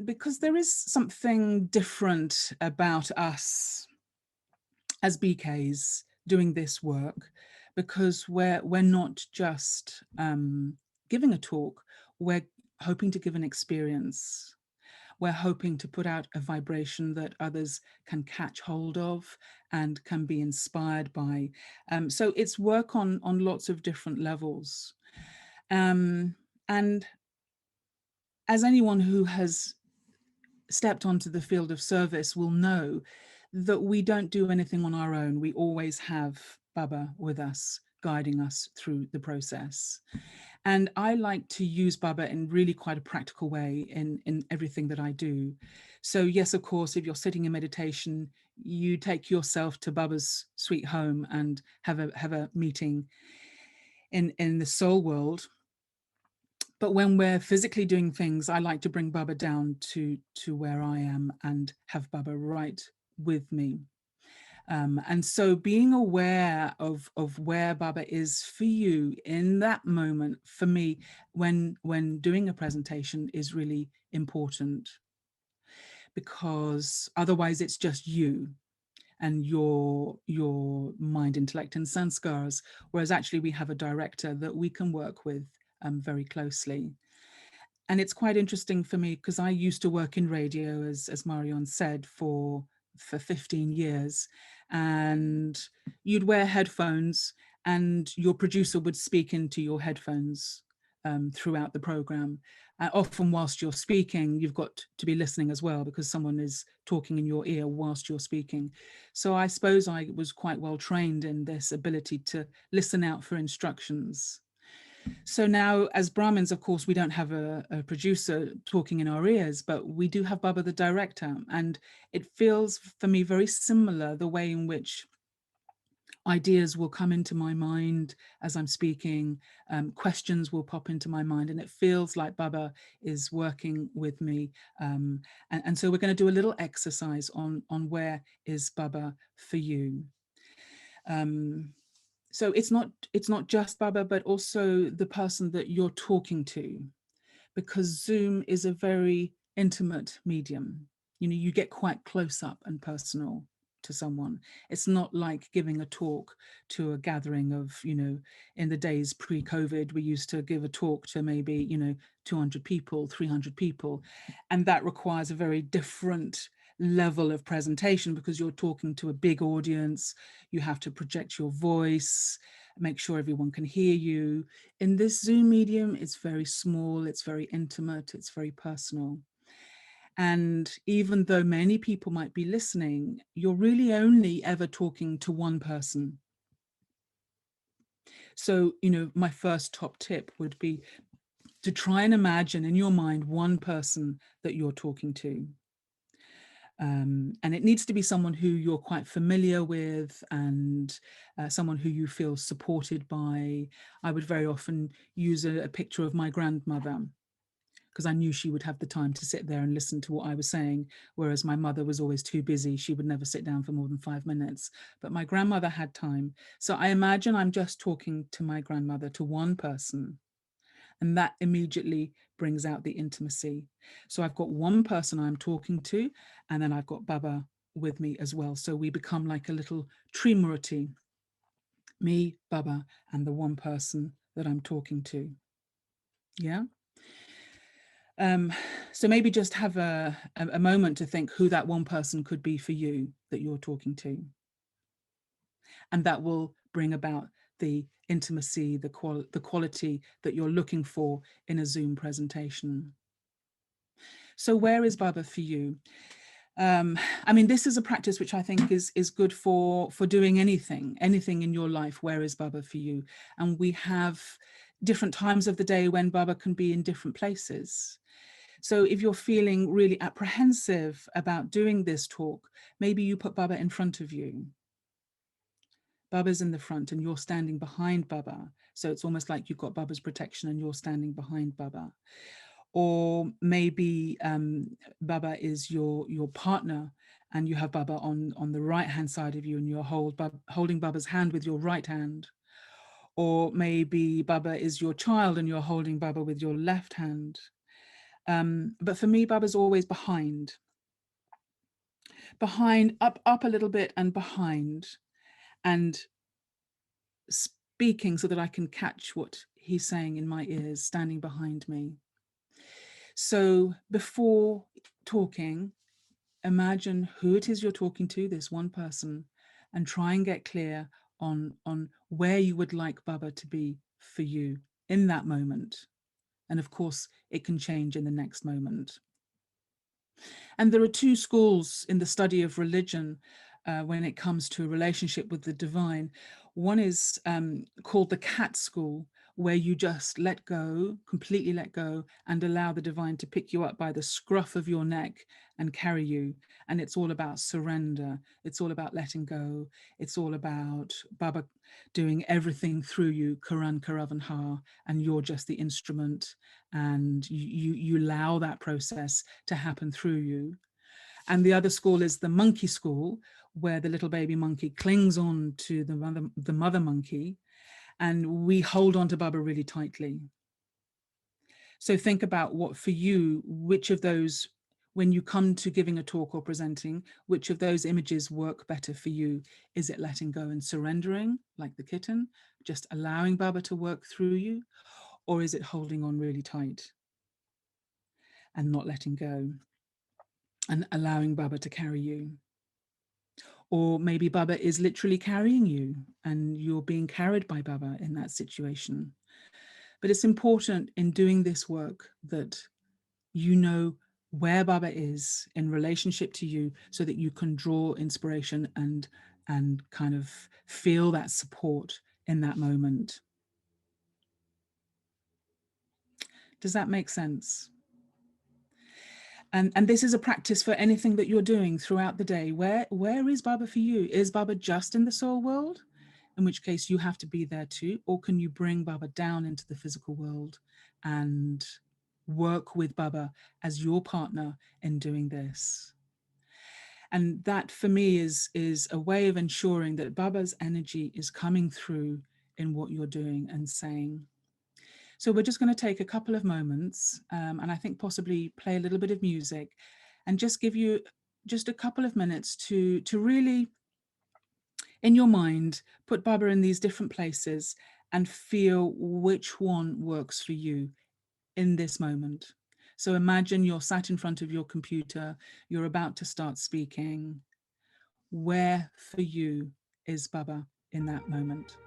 Because there is something different about us as BKs doing this work, because we're not just giving a talk, we're hoping to give an experience. We're hoping to put out a vibration that others can catch hold of and can be inspired by. So it's work on lots of different levels. And as anyone who has stepped onto the field of service will know, that we don't do anything on our own. We always have Baba with us, guiding us through the process. And I like to use Baba in really quite a practical way in everything that I do. So yes, of course, if you're sitting in meditation, you take yourself to Baba's sweet home and have a meeting in the soul world. But when we're physically doing things, I like to bring Baba down to where I am and have Baba right with me. And so being aware of where Baba is for you in that moment, for me, when doing a presentation, is really important, because otherwise it's just you and your mind, intellect and sanskars, whereas actually we have a director that we can work with very closely. And it's quite interesting for me because I used to work in radio, as Marion said, for 15 years, and you'd wear headphones and your producer would speak into your headphones throughout the program. Often whilst you're speaking, you've got to be listening as well, because someone is talking in your ear whilst you're speaking. So I suppose I was quite well trained in this ability to listen out for instructions. So now, as Brahmins, of course, we don't have a producer talking in our ears, but we do have Baba the director. And it feels for me very similar, the way in which ideas will come into my mind as I'm speaking, questions will pop into my mind, and it feels like Baba is working with me. And so we're going to do a little exercise on where is Baba for you. So it's not just Baba, but also the person that you're talking to, because Zoom is a very intimate medium. You know, you get quite close up and personal to someone. It's not like giving a talk to a gathering of, you know, in the days pre-COVID, we used to give a talk to maybe, you know, 200 people, 300 people. And that requires a very different level of presentation, because you're talking to a big audience. You have to project your voice, make sure everyone can hear you. In this Zoom medium, it's very small, it's very intimate, it's very personal. And even though many people might be listening, you're really only ever talking to one person. So, you know, my first top tip would be to try and imagine in your mind one person that you're talking to. And it needs to be someone who you're quite familiar with, and someone who you feel supported by. I would very often use a picture of my grandmother, because I knew she would have the time to sit there and listen to what I was saying, whereas my mother was always too busy. She would never sit down for more than 5 minutes, but my grandmother had time. So I imagine I'm just talking to my grandmother, to one person, and that immediately brings out the intimacy. So I've got one person I'm talking to, and then I've got Baba with me as well. So we become like a little Trimurti, me, Baba, and the one person that I'm talking to. Yeah. So maybe just have a moment to think who that one person could be for you that you're talking to. And that will bring about the intimacy, the quality that you're looking for in a Zoom presentation. So where is Baba for you? I mean, this is a practice which I think is good for doing anything in your life. Where is Baba for you? And we have different times of the day when Baba can be in different places. So if you're feeling really apprehensive about doing this talk, maybe you put Baba in front of you. Baba's in the front and you're standing behind Baba. So it's almost like you've got Baba's protection and you're standing behind Baba. Or maybe Baba is your partner, and you have Baba on the right-hand side of you, and you're holding Baba's hand with your right hand. Or maybe Baba is your child and you're holding Baba with your left hand. But for me, Baba's always behind, up a little bit and behind, and speaking so that I can catch what he's saying in my ears, standing behind me. So before talking, imagine who it is you're talking to, this one person, and try and get clear on where you would like Baba to be for you in that moment. And of course, it can change in the next moment. And there are two schools in the study of religion when it comes to a relationship with the divine. One is called the cat school, where you just let go, completely let go, and allow the divine to pick you up by the scruff of your neck and carry you. And it's all about surrender. It's all about letting go. It's all about Baba doing everything through you, Karan Karavan Ha, and you're just the instrument, and you allow that process to happen through you. And the other school is the monkey school, where the little baby monkey clings on to the mother monkey, and we hold on to Baba really tightly. So think about what for you, which of those, when you come to giving a talk or presenting, which of those images work better for you? Is it letting go and surrendering, like the kitten, just allowing Baba to work through you? Or is it holding on really tight and not letting go and allowing Baba to carry you? Or maybe Baba is literally carrying you and you're being carried by Baba in that situation. But it's important in doing this work that you know where Baba is in relationship to you, so that you can draw inspiration and kind of feel that support in that moment. Does that make sense? And this is a practice for anything that you're doing throughout the day. Where is Baba for you? Is Baba just in the soul world, in which case you have to be there too? Or can you bring Baba down into the physical world and work with Baba as your partner in doing this? And that for me is a way of ensuring that Baba's energy is coming through in what you're doing and saying. So we're just going to take a couple of moments, and I think possibly play a little bit of music and just give you just a couple of minutes to really, in your mind, put Baba in these different places and feel which one works for you in this moment. So imagine you're sat in front of your computer, you're about to start speaking. Where for you is Baba in that moment?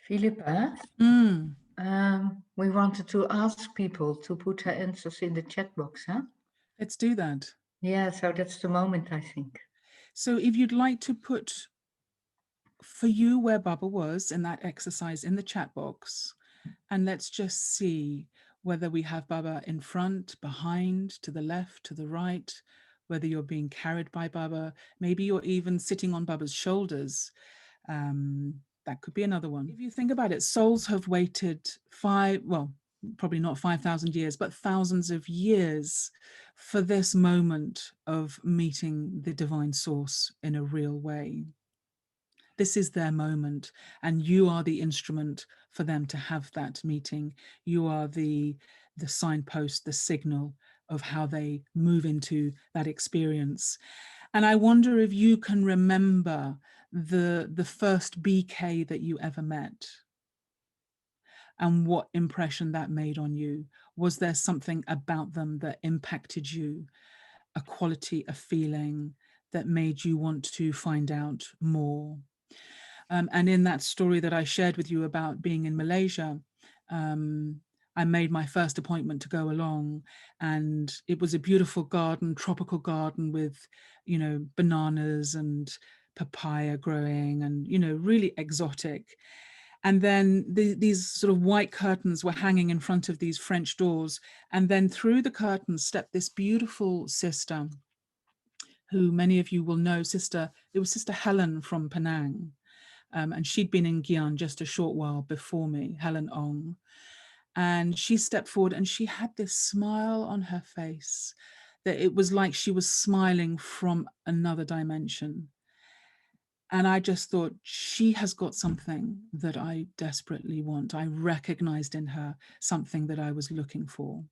Philippa, Mm, we wanted to ask people to put their answers in the chat box, huh? let's do that. Yeah, so that's the moment, I think. So if you'd like to put for you where Baba was in that exercise in the chat box, and let's just see whether we have Baba in front, behind, to the left, to the right, whether you're being carried by Baba. Maybe you're even sitting on Baba's shoulders. That could be another one. If you think about it, souls have waited probably not 5,000 years, but thousands of years for this moment of meeting the divine source in a real way. This is their moment, and you are the instrument for them to have that meeting. You are the signpost, the signal of how they move into that experience. And I wonder if you can remember the first BK that you ever met and what impression that made on you. Was there something about them that impacted you, a quality, a feeling that made you want to find out more? And in that story that I shared with you about being in Malaysia, I made my first appointment to go along, and it was a beautiful garden, tropical garden with, bananas and papaya growing and, really exotic. And then these sort of white curtains were hanging in front of these French doors. And then through the curtains stepped this beautiful sister who many of you will know, it was Sister Helen from Penang. And she'd been in Gyan just a short while before me, Helen Ong. And she stepped forward and she had this smile on her face that it was like she was smiling from another dimension. And I just thought, she has got something that I desperately want. I recognized in her something that I was looking for.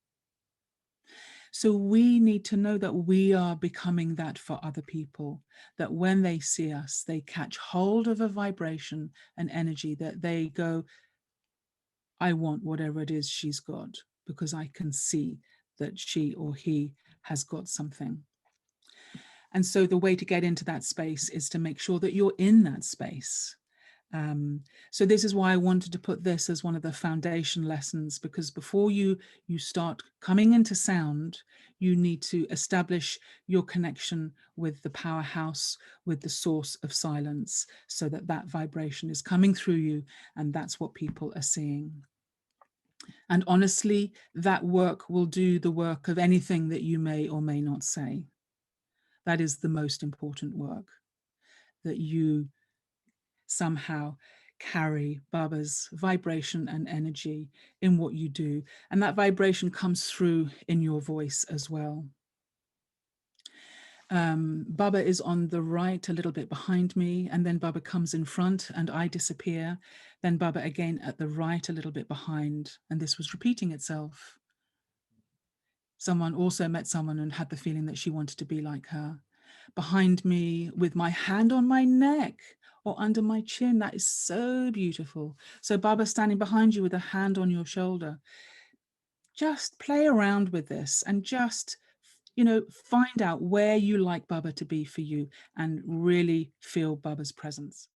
So we need to know that we are becoming that for other people, that when they see us, they catch hold of a vibration, an energy that they go, I want whatever it is she's got, because I can see that she or he has got something. And so the way to get into that space is to make sure that you're in that space. So this is why I wanted to put this as one of the foundation lessons, because before you start coming into sound, you need to establish your connection with the powerhouse, with the source of silence, so that that vibration is coming through you, and that's what people are seeing. And honestly, that work will do the work of anything that you may or may not say. That is the most important work, that you somehow carry Baba's vibration and energy in what you do. And that vibration comes through in your voice as well. Baba is on the right, a little bit behind me, and then Baba comes in front and I disappear. Then Baba again at the right, a little bit behind, and this was repeating itself. Someone also met someone and had the feeling that she wanted to be like her. Behind me with my hand on my neck or under my chin. That is so beautiful. So Baba standing behind you with a hand on your shoulder. Just play around with this and just, find out where you like Baba to be for you and really feel Baba's presence.